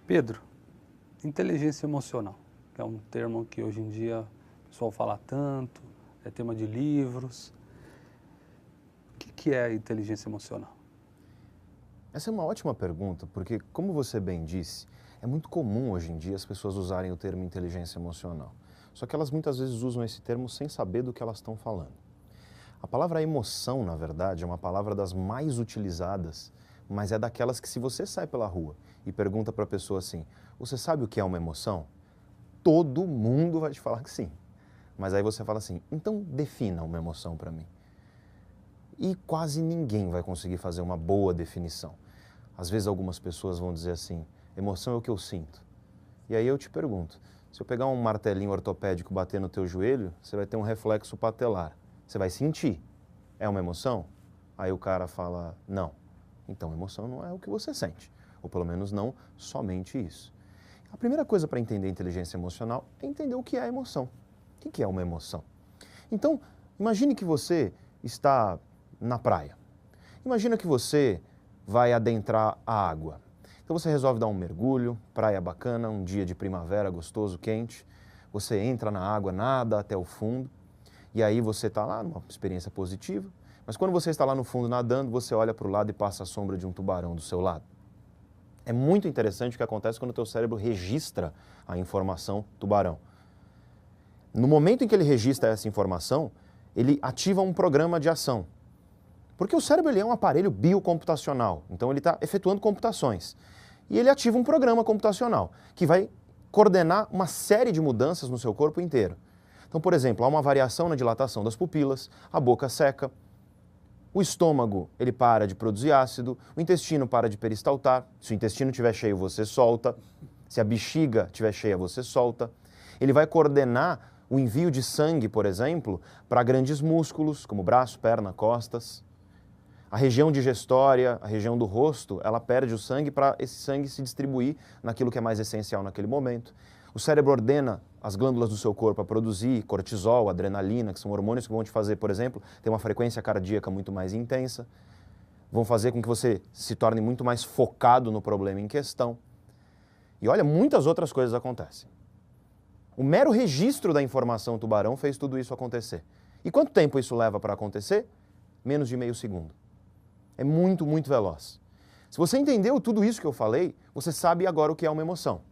Pedro, inteligência emocional, que é um termo que hoje em dia o pessoal fala tanto, é tema de livros. O que é inteligência emocional? Essa é uma ótima pergunta, porque, como você bem disse, é muito comum hoje em dia as pessoas usarem o termo inteligência emocional. Só que elas muitas vezes usam esse termo sem saber do que elas estão falando. A palavra emoção, na verdade, é uma palavra das mais utilizadas, mas é daquelas que, se você sai pela rua e pergunta para a pessoa assim, você sabe o que é uma emoção? Todo mundo vai te falar que sim. Mas aí você fala assim, então defina uma emoção para mim. E quase ninguém vai conseguir fazer uma boa definição. Às vezes algumas pessoas vão dizer assim, emoção é o que eu sinto. E aí eu te pergunto, se eu pegar um martelinho ortopédico e bater no teu joelho, você vai ter um reflexo patelar. Você vai sentir. É uma emoção? Aí o cara fala, não. Então emoção não é o que você sente. Ou pelo menos não somente isso. A primeira coisa para entender inteligência emocional é entender o que é a emoção. O que é uma emoção? Então, imagine que você está na praia. Imagina que você vai adentrar a água. Então você resolve dar um mergulho, praia bacana, um dia de primavera gostoso, quente. Você entra na água, nada até o fundo. E aí você está lá numa experiência positiva. Mas quando você está lá no fundo nadando, você olha para o lado e passa a sombra de um tubarão do seu lado. É muito interessante o que acontece quando o teu cérebro registra a informação tubarão. No momento em que ele registra essa informação, ele ativa um programa de ação. Porque o cérebro ele é um aparelho biocomputacional, então ele está efetuando computações. E ele ativa um programa computacional que vai coordenar uma série de mudanças no seu corpo inteiro. Então, por exemplo, há uma variação na dilatação das pupilas, a boca seca, o estômago ele para de produzir ácido, o intestino para de peristaltar, se o intestino estiver cheio você solta, se a bexiga estiver cheia você solta. Ele vai coordenar o envio de sangue, por exemplo, para grandes músculos, como braço, perna, costas. A região digestória, a região do rosto, ela perde o sangue para esse sangue se distribuir naquilo que é mais essencial naquele momento. O cérebro ordena as glândulas do seu corpo a produzir cortisol, adrenalina, que são hormônios que vão te fazer, por exemplo, ter uma frequência cardíaca muito mais intensa, vão fazer com que você se torne muito mais focado no problema em questão. E olha, muitas outras coisas acontecem. O mero registro da informação tubarão fez tudo isso acontecer. E quanto tempo isso leva para acontecer? Menos de meio segundo. É muito, muito veloz. Se você entendeu tudo isso que eu falei, você sabe agora o que é uma emoção.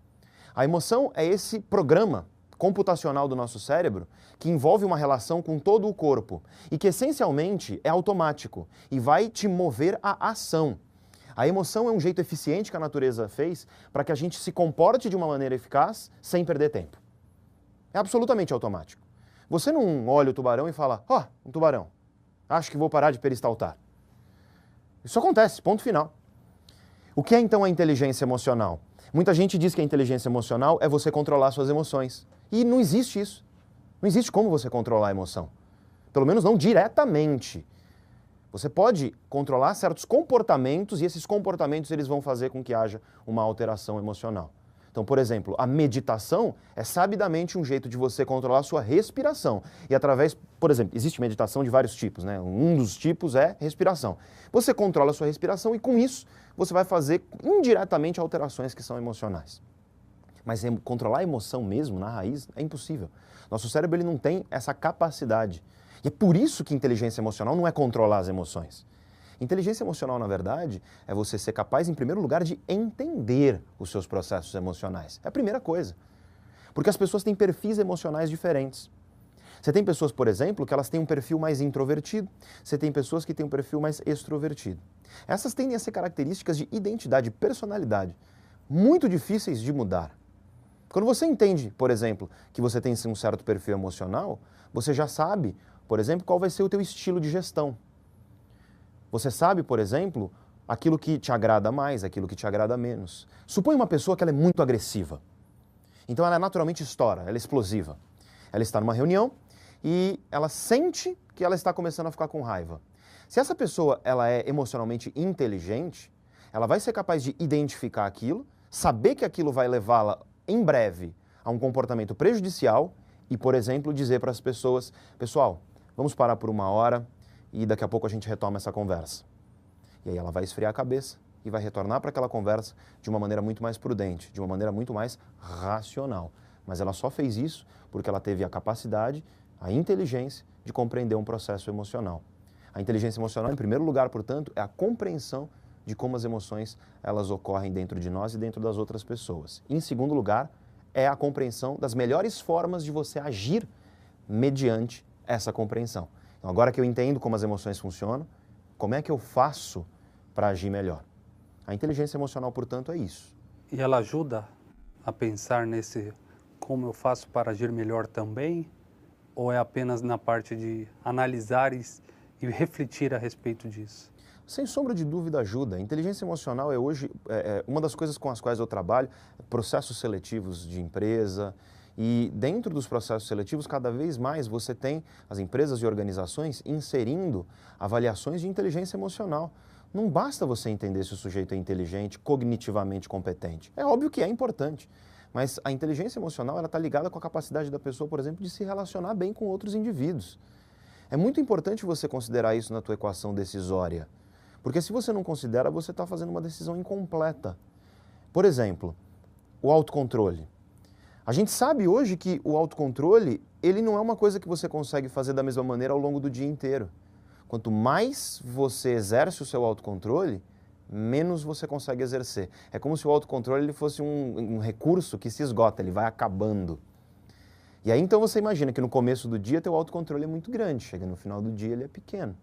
A emoção é esse programa computacional do nosso cérebro que envolve uma relação com todo o corpo e que essencialmente é automático e vai te mover à ação. A emoção é um jeito eficiente que a natureza fez para que a gente se comporte de uma maneira eficaz sem perder tempo. É absolutamente automático. Você não olha o tubarão e fala, ó, um tubarão, acho que vou parar de peristaltar. Isso acontece, ponto final. O que é então a inteligência emocional? Muita gente diz que a inteligência emocional é você controlar suas emoções. E não existe isso. Não existe como você controlar a emoção. Pelo menos não diretamente. Você pode controlar certos comportamentos e esses comportamentos eles vão fazer com que haja uma alteração emocional. Então, por exemplo, a meditação é sabidamente um jeito de você controlar a sua respiração. E através, por exemplo, existe meditação de vários tipos, né? Um dos tipos é respiração. Você controla a sua respiração e com isso você vai fazer indiretamente alterações que são emocionais. Mas controlar a emoção mesmo, na raiz, é impossível. Nosso cérebro ele não tem essa capacidade. E é por isso que inteligência emocional não é controlar as emoções. Inteligência emocional, na verdade, é você ser capaz, em primeiro lugar, de entender os seus processos emocionais. É a primeira coisa. Porque as pessoas têm perfis emocionais diferentes. Você tem pessoas, por exemplo, que elas têm um perfil mais introvertido. Você tem pessoas que têm um perfil mais extrovertido. Essas tendem a ser características de identidade, personalidade, muito difíceis de mudar. Quando você entende, por exemplo, que você tem um certo perfil emocional, você já sabe, por exemplo, qual vai ser o teu estilo de gestão. Você sabe, por exemplo, aquilo que te agrada mais, aquilo que te agrada menos. Suponha uma pessoa que ela é muito agressiva. Então ela naturalmente estoura, ela é explosiva. Ela está numa reunião e ela sente que ela está começando a ficar com raiva. Se essa pessoa ela é emocionalmente inteligente, ela vai ser capaz de identificar aquilo, saber que aquilo vai levá-la em breve a um comportamento prejudicial e, por exemplo, dizer para as pessoas, pessoal, vamos parar por uma hora e daqui a pouco a gente retoma essa conversa. E aí ela vai esfriar a cabeça e vai retornar para aquela conversa de uma maneira muito mais prudente, de uma maneira muito mais racional. Mas ela só fez isso porque ela teve a capacidade, a inteligência de compreender um processo emocional. A inteligência emocional, em primeiro lugar, portanto, é a compreensão de como as emoções elas ocorrem dentro de nós e dentro das outras pessoas. Em segundo lugar, é a compreensão das melhores formas de você agir mediante essa compreensão. Então, agora que eu entendo como as emoções funcionam, como é que eu faço para agir melhor? A inteligência emocional, portanto, é isso. E ela ajuda a pensar nesse como eu faço para agir melhor também? Ou é apenas na parte de analisar e refletir a respeito disso? Sem sombra de dúvida ajuda. A inteligência emocional é hoje uma das coisas com as quais eu trabalho, processos seletivos de empresa. E dentro dos processos seletivos, cada vez mais você tem as empresas e organizações inserindo avaliações de inteligência emocional. Não basta você entender se o sujeito é inteligente, cognitivamente competente. É óbvio que é importante, mas a inteligência emocional está ligada com a capacidade da pessoa, por exemplo, de se relacionar bem com outros indivíduos. É muito importante você considerar isso na tua equação decisória, porque se você não considera, você está fazendo uma decisão incompleta. Por exemplo, o autocontrole. A gente sabe hoje que o autocontrole, ele não é uma coisa que você consegue fazer da mesma maneira ao longo do dia inteiro. Quanto mais você exerce o seu autocontrole, menos você consegue exercer. É como se o autocontrole ele fosse um recurso que se esgota, ele vai acabando. E aí então você imagina que no começo do dia teu autocontrole é muito grande, chega no final do dia ele é pequeno.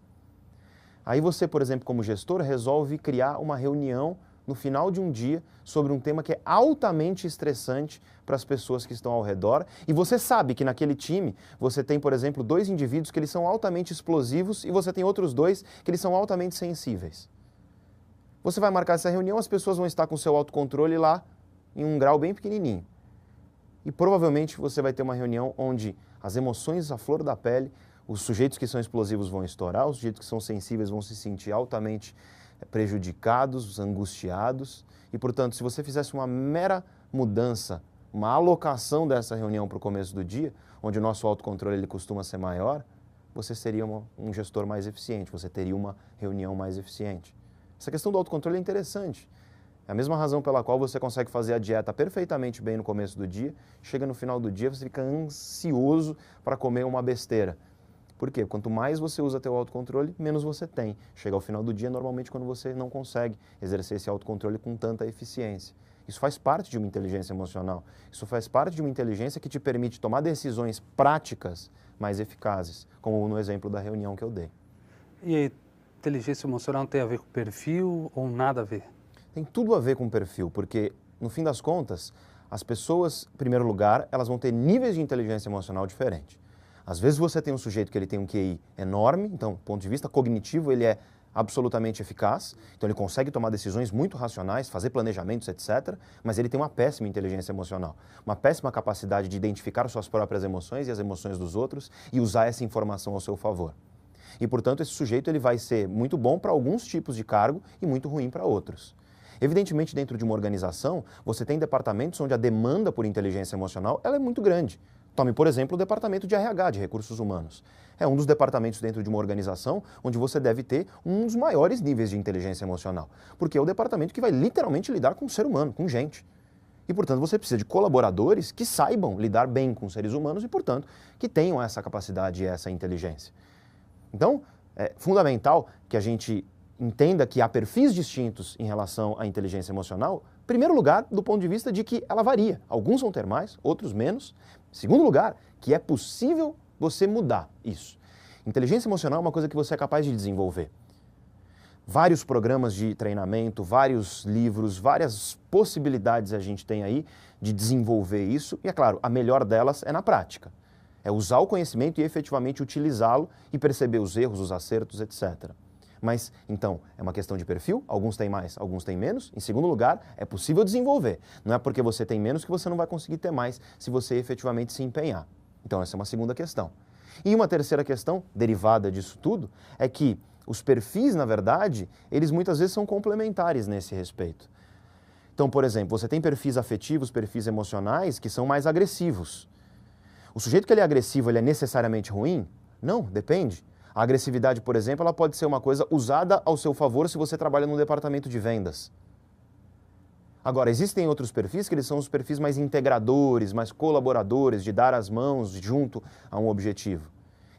Aí você, por exemplo, como gestor, resolve criar uma reunião no final de um dia sobre um tema que é altamente estressante para as pessoas que estão ao redor e você sabe que naquele time você tem, por exemplo, 2 indivíduos que eles são altamente explosivos e você tem outros 2 que eles são altamente sensíveis. Você vai marcar essa reunião, as pessoas vão estar com o seu autocontrole lá em um grau bem pequenininho. E provavelmente você vai ter uma reunião onde as emoções à flor da pele, os sujeitos que são explosivos vão estourar, os sujeitos que são sensíveis vão se sentir altamente prejudicados, angustiados. E, portanto, se você fizesse uma mera mudança, uma alocação dessa reunião para o começo do dia, onde o nosso autocontrole ele costuma ser maior, você seria um gestor mais eficiente, você teria uma reunião mais eficiente. Essa questão do autocontrole é interessante. É a mesma razão pela qual você consegue fazer a dieta perfeitamente bem no começo do dia, chega no final do dia, você fica ansioso para comer uma besteira. Por quê? Quanto mais você usa teu autocontrole, menos você tem. Chega ao final do dia, normalmente, quando você não consegue exercer esse autocontrole com tanta eficiência. Isso faz parte de uma inteligência emocional. Isso faz parte de uma inteligência que te permite tomar decisões práticas mais eficazes, como no exemplo da reunião que eu dei. E a inteligência emocional tem a ver com perfil ou nada a ver? Tem tudo a ver com perfil, porque, no fim das contas, as pessoas, em primeiro lugar, elas vão ter níveis de inteligência emocional diferentes. Às vezes você tem um sujeito que ele tem um QI enorme, então, do ponto de vista cognitivo, ele é absolutamente eficaz, então ele consegue tomar decisões muito racionais, fazer planejamentos, etc., mas ele tem uma péssima inteligência emocional, uma péssima capacidade de identificar suas próprias emoções e as emoções dos outros e usar essa informação ao seu favor. E, portanto, esse sujeito ele vai ser muito bom para alguns tipos de cargo e muito ruim para outros. Evidentemente, dentro de uma organização, você tem departamentos onde a demanda por inteligência emocional ela é muito grande. Tome, por exemplo, o departamento de RH, de recursos humanos. É um dos departamentos dentro de uma organização onde você deve ter um dos maiores níveis de inteligência emocional, porque é o departamento que vai literalmente lidar com o ser humano, com gente. E, portanto, você precisa de colaboradores que saibam lidar bem com seres humanos e, portanto, que tenham essa capacidade e essa inteligência. Então, é fundamental que a gente entenda que há perfis distintos em relação à inteligência emocional, em primeiro lugar, do ponto de vista de que ela varia. Alguns vão ter mais, outros menos. Em segundo lugar, que é possível você mudar isso. Inteligência emocional é uma coisa que você é capaz de desenvolver. Vários programas de treinamento, vários livros, várias possibilidades a gente tem aí de desenvolver isso. E, é claro, a melhor delas é na prática. É usar o conhecimento e efetivamente utilizá-lo e perceber os erros, os acertos, etc. Mas, então, é uma questão de perfil, alguns têm mais, alguns têm menos. Em segundo lugar, é possível desenvolver. Não é porque você tem menos que você não vai conseguir ter mais se você efetivamente se empenhar. Então, essa é uma segunda questão. E uma terceira questão, derivada disso tudo, é que os perfis, na verdade, eles muitas vezes são complementares nesse respeito. Então, por exemplo, você tem perfis afetivos, perfis emocionais que são mais agressivos. O sujeito que ele é agressivo, ele é necessariamente ruim? Não, depende. A agressividade, por exemplo, ela pode ser uma coisa usada ao seu favor se você trabalha no departamento de vendas. Agora, existem outros perfis que eles são os perfis mais integradores, mais colaboradores, de dar as mãos junto a um objetivo.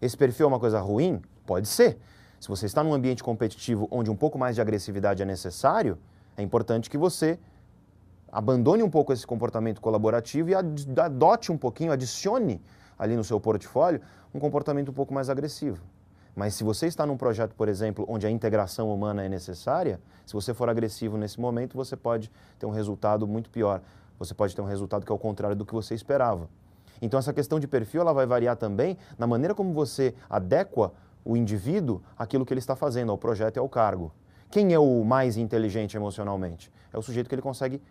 Esse perfil é uma coisa ruim? Pode ser. Se você está num ambiente competitivo onde um pouco mais de agressividade é necessário, é importante que você abandone um pouco esse comportamento colaborativo e adote um pouquinho, adicione ali no seu portfólio um comportamento um pouco mais agressivo. Mas se você está num projeto, por exemplo, onde a integração humana é necessária, se você for agressivo nesse momento, você pode ter um resultado muito pior. Você pode ter um resultado que é o contrário do que você esperava. Então essa questão de perfil ela vai variar também na maneira como você adequa o indivíduo àquilo que ele está fazendo, ao projeto e ao cargo. Quem é o mais inteligente emocionalmente? É o sujeito que ele consegue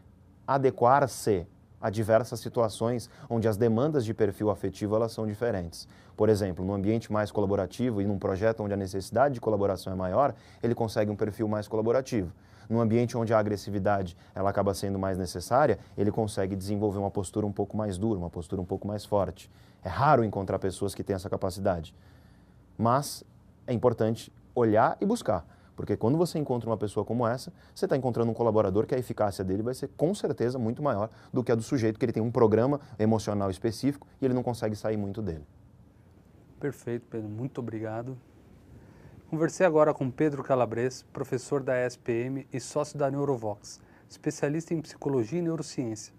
adequar-se a diversas situações onde as demandas de perfil afetivo elas são diferentes. Por exemplo, num ambiente mais colaborativo e num projeto onde a necessidade de colaboração é maior, ele consegue um perfil mais colaborativo. Num ambiente onde a agressividade ela acaba sendo mais necessária, ele consegue desenvolver uma postura um pouco mais dura, uma postura um pouco mais forte. É raro encontrar pessoas que têm essa capacidade. Mas é importante olhar e buscar. Porque quando você encontra uma pessoa como essa, você está encontrando um colaborador que a eficácia dele vai ser com certeza muito maior do que a do sujeito que ele tem um programa emocional específico e ele não consegue sair muito dele. Perfeito, Pedro. Muito obrigado. Conversei agora com Pedro Calabres, professor da ESPM e sócio da Neurovox, especialista em psicologia e neurociência.